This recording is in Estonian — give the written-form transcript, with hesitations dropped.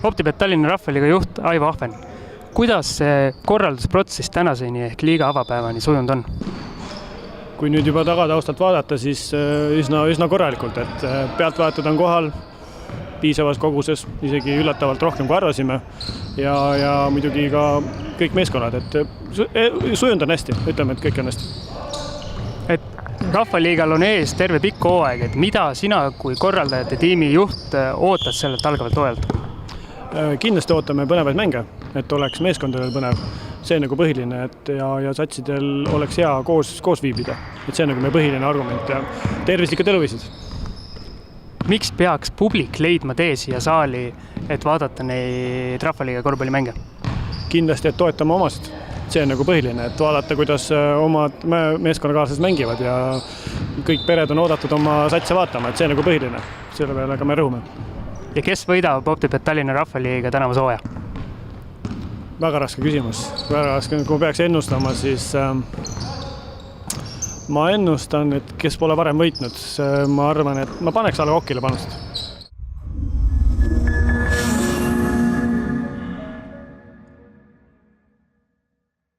OpTibet Tallinna Rahvaliiga juht Aivo Ahven. Kuidas see korraldusprotsess tänaseni ehk liiga avapäevani sujunud on? Kui nüüd juba tagataustalt vaadata, siis üsna korralikult, et pealtvaatajad on kohal piisavas koguses, isegi üllatavalt rohkem kui arvasime ja muidugi ka kõik meeskonnad, et sujunud on hästi, ütleme, et kõik on hästi. Et Rahvaliigal on ees terve pikk hooaeg, et mida sina kui korraldajate tiimi juht ootad sellelt algavalt hooajalt? Kindlasti ootame põnevaid mänge, et oleks meeskondadel põnev. See on nagu põhiline, et ja satsidel oleks hea koos viibida. Et see on nagu meie põhiline argument ja tervislikud eluviisid. Miks peaks publik leidma tee siia saali, et vaadata neid Rahvaliiga korvpallimänge? Kindlasti, et toetama omasid. See on nagu põhiline, et vaadata, kuidas omad meeskonnakaaslased mängivad ja kõik pered on oodatud oma satse vaatama, et see on nagu põhiline. Selle peale ka me rõhume. Ja kes võidab OpTibet Tallinna Rahvaliiga tänavuse hooaja? Väga raske küsimus. Väga raske, kui peaks ennustama, siis ma ennustan, et kes pole varem võitnud. Ma arvan, et ma paneks Alekokile panust.